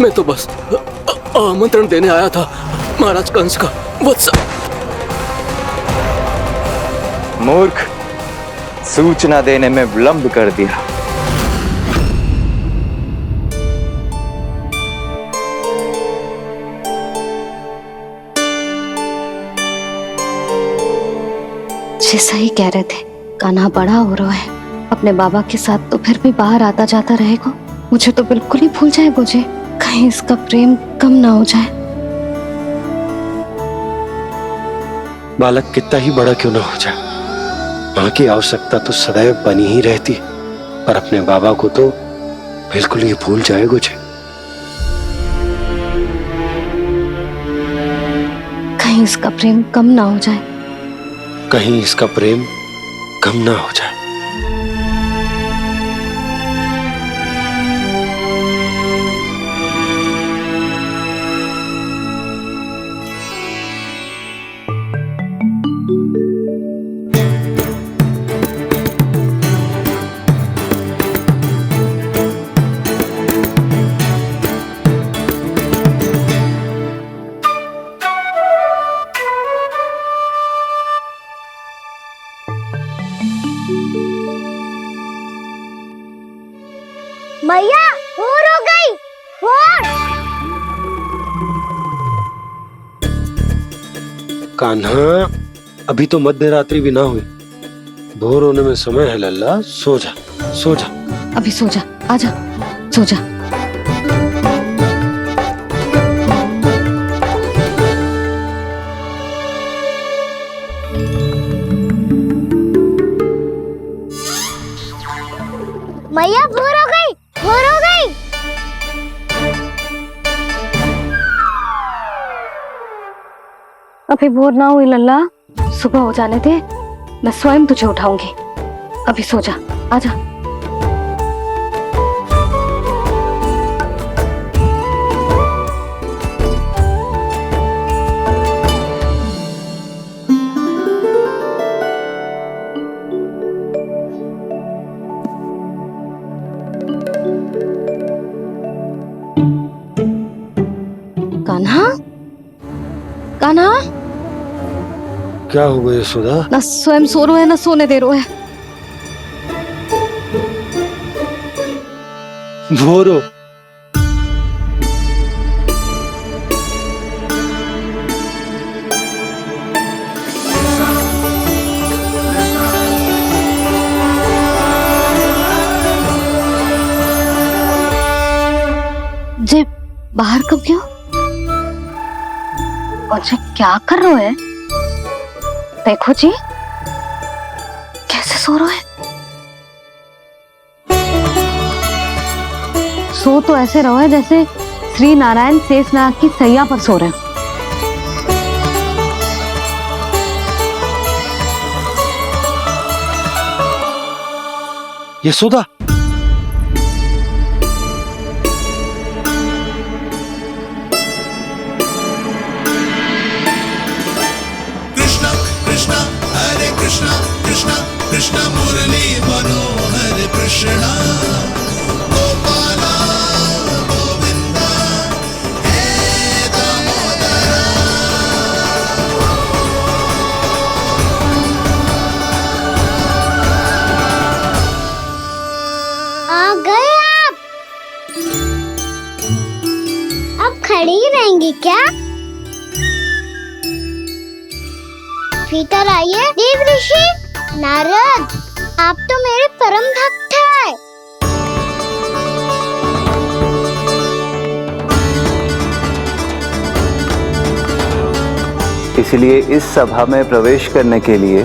मैं तो बस आमंत्रण देने आया था महाराज कंस का। वत्स मूर्ख, सूचना देने में विलंब कर दिया। जैसा ही कह रहे थे, कान्हा बड़ा हो रहा है अपने बाबा के साथ, तो फिर भी बाहर आता जाता रहेगा। मुझे तो बिल्कुल ही भूल जाए मुझे, कहीं इसका प्रेम कम ना हो जाए। बालक कितना ही बड़ा क्यों ना हो जाए, मां की आवश्यकता तो सदैव बनी ही रहती, पर अपने बाबा को तो बिल्कुल ही भूल जाए मुझे। कहीं इसका प्रेम कम ना हो जाए, कहीं इसका प्रेम कम ना हो जाए। मैया भोर हो गई, भोर। कान्हा, अभी तो मध्य रात्रि भी ना हुई, भोर होने में समय है लल्ला। सो जा, सो जा। अभी सो जा, आजा, सो जा। मैया भोर हो गई, भोर हो गई। अभी भोर ना हुई लल्ला, सुबह हो जाने दे, मैं स्वयं तुझे उठाऊंगी। अभी सो जा, आजा। कान्हा, कान्हा, क्या हो गया यशोदा? ना स्वयं सो रो है ना सोने दे रो है। भोर हो। जे बाहर कब क्यों? और जे क्या कर रहे है? देखो जी, कैसे सो रहे है। सो तो ऐसे रहो है जैसे श्री नारायण शेषनाग की सैया पर सो रहे हैं। यशोदा, कृष्णा कृष्णा कृष्ण मुरली मनोहर कृष्णा गोपाला गोविंदा हे दामोदरा। आ गए आप? अब खड़ी ही रहेंगी क्या? भीतर आइए देव ऋषि। नारद, आप तो मेरे परम भक्त हैं। इसलिए इस सभा में प्रवेश करने के लिए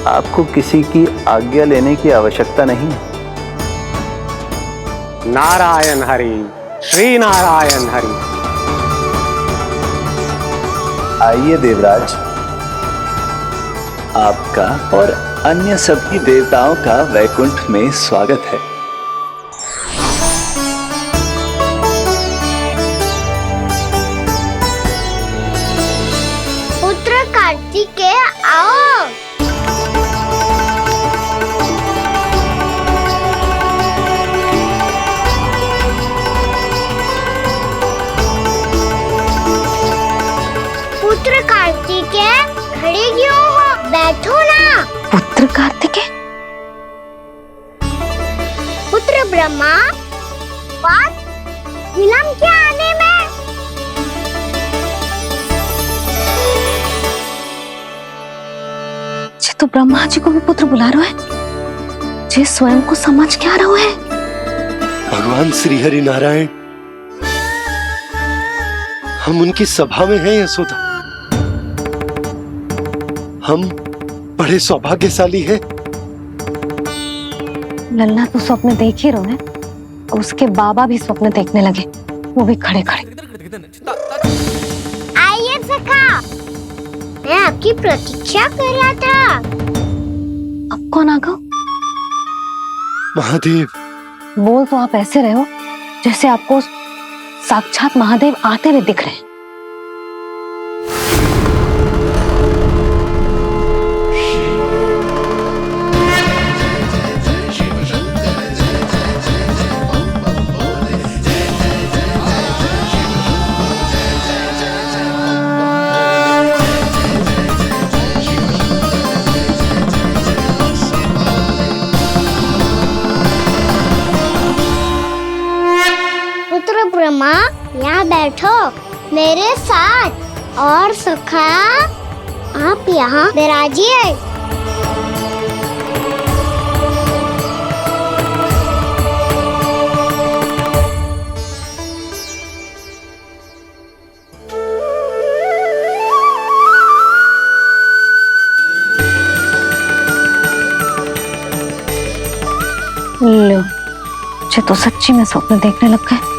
आपको किसी की आज्ञा लेने की आवश्यकता नहीं है। नारायण हरि, श्री नारायण हरि। आइए देवराज, आपका और अन्य सभी देवताओं का वैकुंठ में स्वागत है। पुत्र कार्तिकेय आओ। पुत्र कार्तिकेय? पुत्र ब्रह्मा, बात विलंब क्या आने में? जे तो ब्रह्मा जी को भी पुत्र बुला रहा है, जे स्वयं को समझ क्या रहा है। भगवान श्री हरि नारायण, हम उनकी सभा में हैं यशोदा। हम बड़े सौभाग्यशाली हैं। लल्ला तो स्वप्न देख ही रहे हैं, और उसके बाबा भी स्वप्न देखने लगे, वो भी खड़े खड़े। आइए सखा, मैं आपकी प्रतीक्षा कर रहा था। अब कौन आ गया? महादेव। बोल तो आप ऐसे रहे हो जैसे आपको साक्षात महादेव आते हुए दिख रहे हैं। पुत्र ब्रह्मा, यहाँ बैठो मेरे साथ, और सखा आप यहाँ विराजिए। लो, मुझे तो सच्ची में स्वप्न देखने लग गए।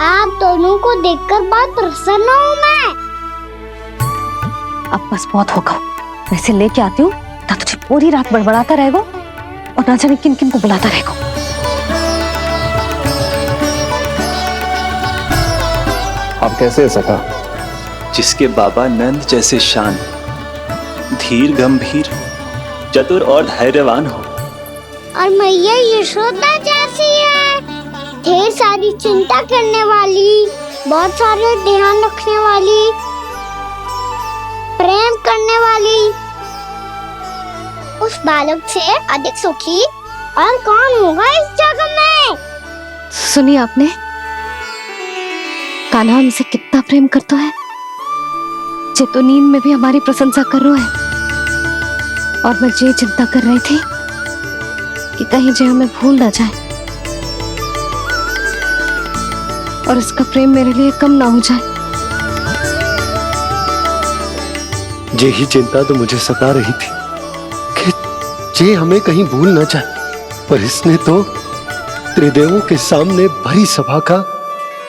आप दोनों को देखकर बहुत प्रसन्न हूँ मैं। अब बस बहुत होगा, वैसे लेके आती हूँ ना, तुझे पूरी रात बड़बड़ाता रहेगा और ना जाने किन किन को बुलाता रहेगा। आप कैसे है सखा? जिसके बाबा नंद जैसे शांत, धीर गंभीर, चतुर और धैर्यवान हो, और मैया यशोदा जैसी है, ढेर सारी चिंता करने वाली, बहुत सारे ध्यान रखने वाली, प्रेम करने वाली। उस बालक से अधिक सुखी और कौन होगा इस जग में? सुनिए आपने, कान्हा हमसे कितना प्रेम करता है, जे तो नींद में भी हमारी प्रशंसा कर रहा है। और मैं ये चिंता कर रही थी कि कहीं जे हमें भूल ना जाए और इसका प्रेम मेरे लिए कम ना हो जाए। यही चिंता तो मुझे सता रही थी कि जे हमें कहीं भूल ना जाए, पर इसने तो त्रिदेवों के सामने भरी सभा का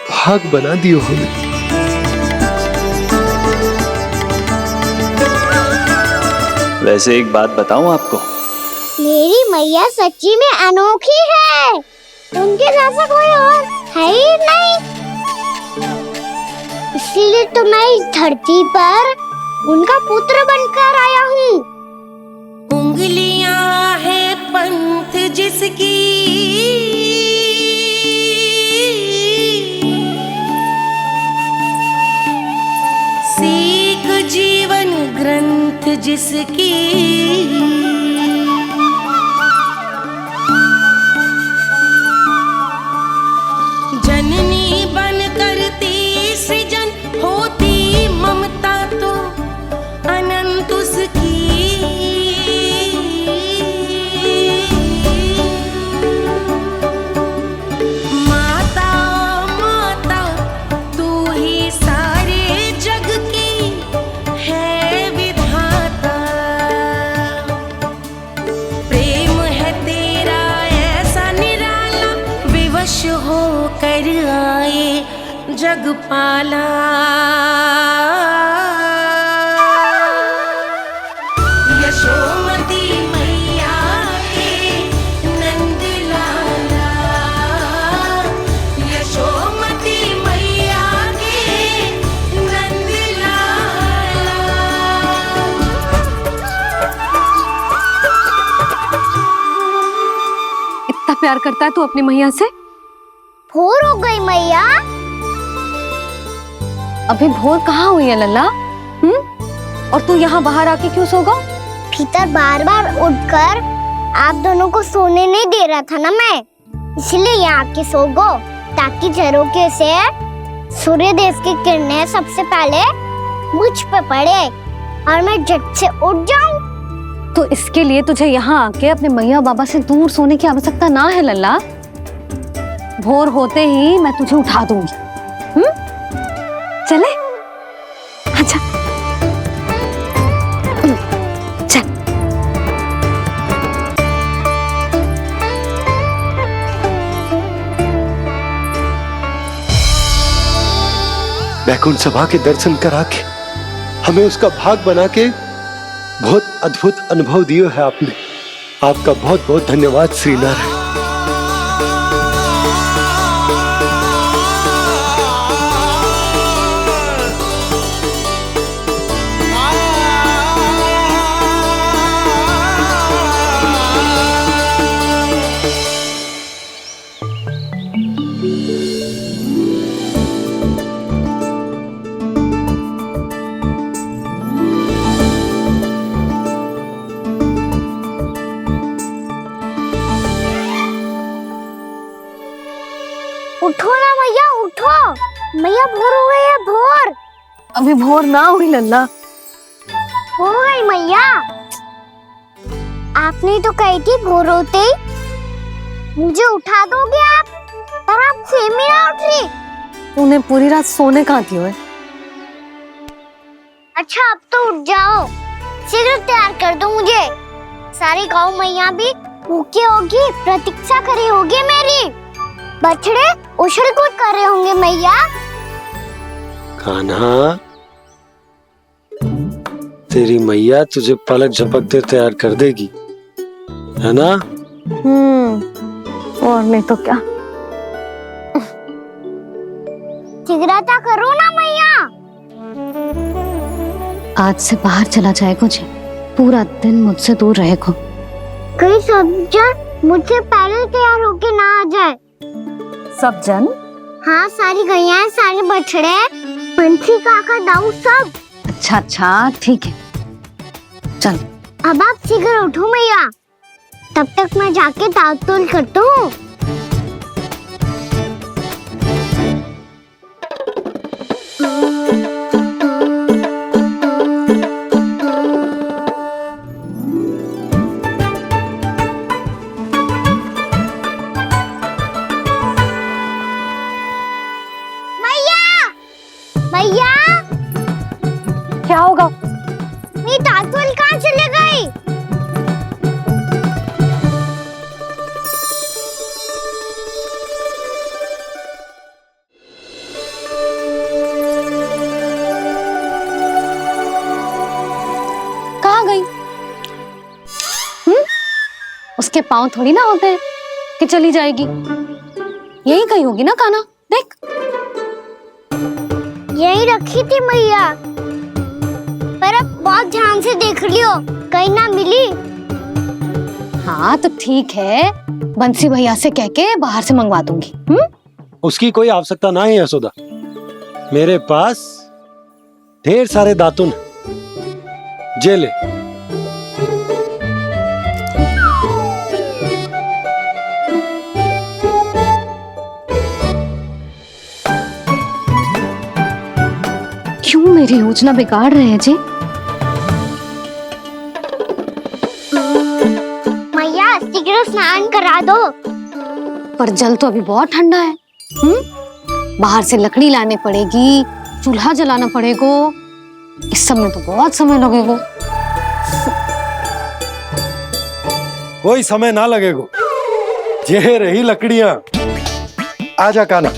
भाग बना दियो हमें। वैसे एक बात बताऊं आपको, मेरी मैया सच्ची में अनोखी है, उनके जैसा कोई और है ही नहीं। इसीलिए तो मैं इस धरती पर उनका पुत्र बनकर आया हूँ। उंगलियां है पंथ जिसकी, सीख जीवन ग्रंथ जिसकी, जननी बन करती सृजन होती ममता तो अनंत उसकी। माता माता तू ही सारे जग की है विधाता, प्रेम है तेरा ऐसा निराला, विवश हो कर आए जग पाला। यशोमती मैया के नंद लाला, यशोमती मैया के नंद लाला। इतना प्यार करता है तू अपनी मैया से? भोर हो गई मैया। अभी भोर कहाँ हुई है लल्ला? और तू यहाँ बाहर आके क्यों सो गया? भीतर बार बार उठकर आप दोनों को सोने नहीं दे रहा था ना मैं, इसलिए यहाँ आके सो गो, ताकि झरोके से सूर्य देव की किरणें सबसे पहले मुझ पे पड़े और मैं झट से उठ जाऊं। तो इसके लिए तुझे यहाँ आके अपने मैया बाबा से दूर सोने की आवश्यकता ना है लल्ला। भोर होते ही मैं तुझे उठा दूंगी। चले अच्छा चल। वैकुंठ सभा के दर्शन करा के हमें उसका भाग बना के बहुत अद्भुत अनुभव दिए है आपने। आपका बहुत बहुत धन्यवाद श्री नारायण। उठो ना मैया, उठो। मैया भोर हो गई है, भोर। अभी भोर ना हुई लल्ला। हो गई मैया। आपने तो कही थी भोर होते ही मुझे उठा दोगे आप, पर आप फिर भी ना उठ रही। तूने पूरी रात सोने कहाँ थी ओए? अच्छा अब तो उठ जाओ, शीघ्र तैयार कर दो मुझे। सारी गाँव मैया भी भूखी होगी, प्रतीक्षा करी होगी मेरी। बछड़े उछल कूद कर रहे होंगे मैया। कान्हा, तेरी मैया तुझे पलक झपकते तैयार कर देगी, है ना? और नहीं तो क्या। शीघ्रता करो ना मैया। आज से बाहर चला जाएगा जी, पूरा दिन मुझसे दूर रहेगा। कहीं सब जन मुझसे पहले तैयार होके ना आ जाए। सब जन? हाँ, सारी गैया, सारे बछड़े, पंछी, काका, दाऊ सब। अच्छा अच्छा ठीक है, चल। अब आप शीघ्र उठो मैया, तब तक मैं जाके ताल-तोल करता हूँ। मैया, क्या होगा? मेरी ताल-तोल कहाँ चले गई? कहाँ गई? उसके पाँव थोड़ी ना होते हैं कि चली जाएगी। यही कहीं होगी ना कान्हा, देख। यही रखी थी मैया, पर अब बहुत ध्यान से देख लियो, कहीं ना मिली। हाँ तो ठीक है, बंसी भैया से कह के बाहर से मंगवा दूंगी। उसकी कोई आवश्यकता ना है यशोदा, मेरे पास ढेर सारे दातुन हैं। जे ले। क्यों मेरी योजना बिगाड़ रहे हैं जी? मैया शीघ्र स्नान करा दो। पर जल तो अभी बहुत ठंडा है। बाहर से लकड़ी लाने पड़ेगी, चूल्हा जलाना पड़ेगा। इस सब में तो बहुत समय लगेगा। कोई समय ना लगेगा, ये रही लकड़ियां। आजा कान्हा।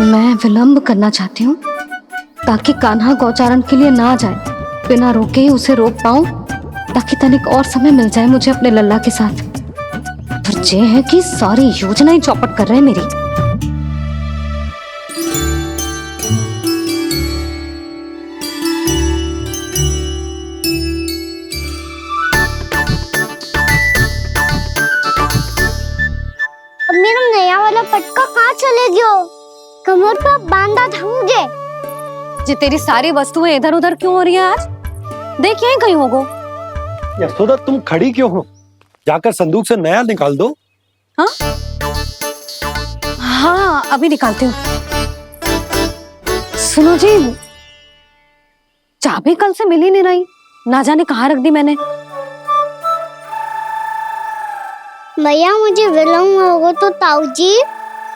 मैं विलंब करना चाहती हूँ ताकि कान्हा गौचारण के लिए ना जाए, बिना रोके ही उसे रोक पाऊं, ताकि तनिक और समय मिल जाए मुझे अपने लल्ला के साथ। पर ये है कि सारी योजना ही चौपट कर रहे हैं मेरी। लटका कहाँ चले गयो? कमर पर बांधा था मुझे। जी तेरी सारी वस्तुएं इधर उधर क्यों हो रही है आज? देख यहीं कहीं होगो। यशोदा तुम खड़ी क्यों हो? जाकर संदूक से नया निकाल दो। हाँ हाँ अभी निकालती हूँ। सुनो जी, चाबी कल से मिल ही नहीं रही, ना जाने कहाँ रख दी मैंने। भैया मुझे विलम्ब होगा तो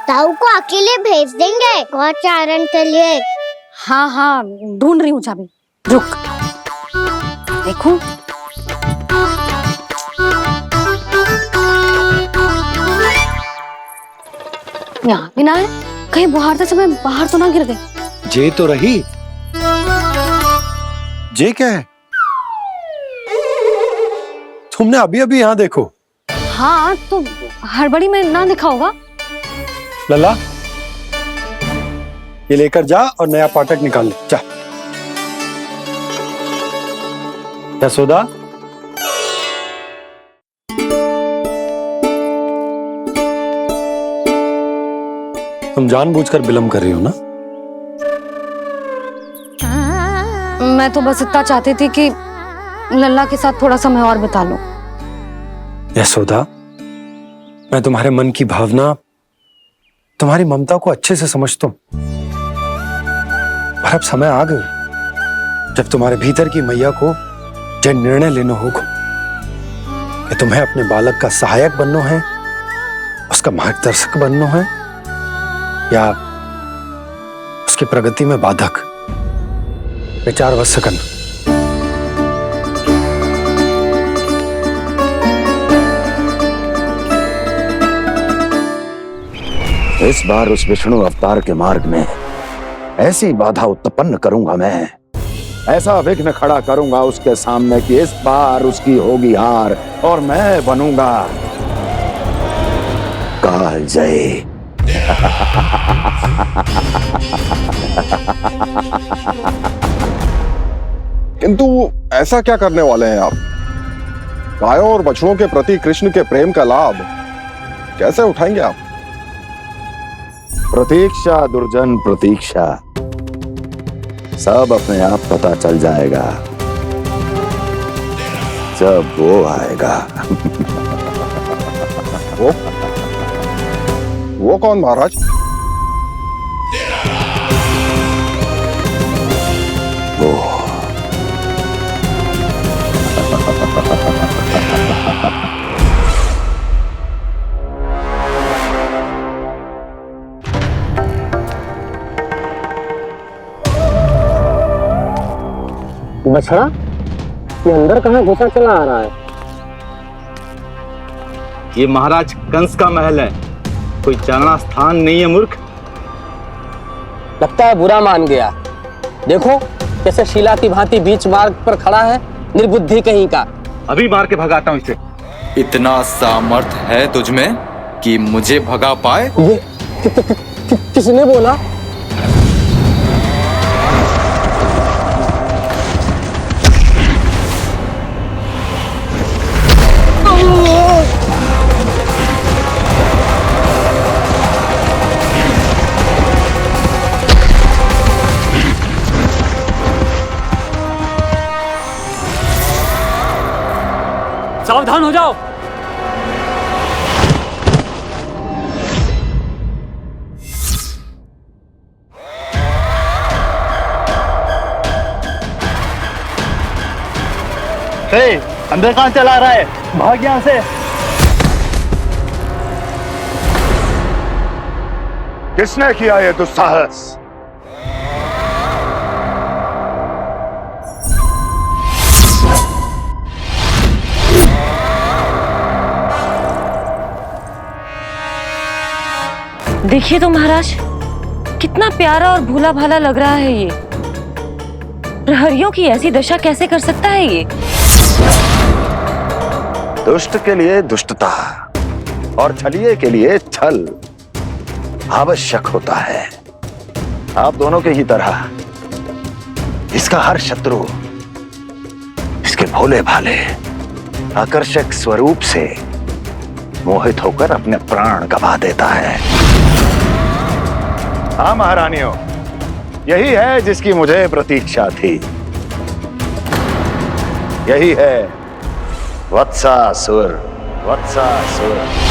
ताऊ को अकेले भेज देंगे गौचारण के लिए। हाँ हाँ ढूंढ रही हूँ चाबी, रुक। देखूं। यहाँ भी ना है, कहीं बुहारते समय बाहर तो ना गिर गई। जे तो रही। जे क्या है? तुमने अभी अभी यहाँ देखो। हाँ तो हड़बड़ी में ना दिखा होगा। लला ये लेकर जा और नया पाठक निकाल ले जा। यशोदा तुम जानबूझकर विलम्ब कर रही हो ना? मैं तो बस इतना चाहती थी कि लल्ला के साथ थोड़ा समय और बिता लूं। यशोदा मैं तुम्हारे मन की भावना, तुम्हारी ममता को अच्छे से समझता हूं, पर अब समय आ गया जब तुम्हारे भीतर की मैया को यह निर्णय लेना होगा कि तुम्हें अपने बालक का सहायक बनना है, उसका मार्गदर्शक बनना है, या उसकी प्रगति में बाधक। विचार अवश्य करना। इस बार उस विष्णु अवतार के मार्ग में ऐसी बाधा उत्पन्न करूंगा मैं, ऐसा विघ्न खड़ा करूंगा उसके सामने कि इस बार उसकी होगी हार और मैं बनूंगा कालजयी। किंतु ऐसा क्या करने वाले हैं आप? गायों और बछड़ों के प्रति कृष्ण के प्रेम का लाभ कैसे उठाएंगे आप? प्रतीक्षा दुर्जन प्रतीक्षा, सब अपने आप पता चल जाएगा जब वो आएगा। वो कौन महाराज? वो बछड़ा ये अंदर कहाँ घुसा चला आ रहा है? ये महाराज कंस का महल है, कोई चारणा स्थान नहीं है मूर्ख। लगता है बुरा मान गया। देखो कैसे शीला की भांति बीच मार्ग पर खड़ा है, निर्बुद्धि कहीं का। अभी मार के भगाता हूँ इसे। इतना सामर्थ है तुझमें कि मुझे भगा पाए? ये किसने बोला? सावधान हो जाओ। अंदर कहाँ चला रहा है? भाग यहाँ से। किसने किया ये दुस्साहस? देखिए तो महाराज, कितना प्यारा और भोला भाला लग रहा है ये। प्रहरियों की ऐसी दशा कैसे कर सकता है ये? दुष्ट के लिए दुष्टता और छलिए के लिए छल आवश्यक होता है। आप दोनों के ही तरह इसका हर शत्रु इसके भोले भाले आकर्षक स्वरूप से मोहित होकर अपने प्राण गंवा देता है। हाँ महारानियों, यही है जिसकी मुझे प्रतीक्षा थी। यही है वत्सासुर। वत्सासुर।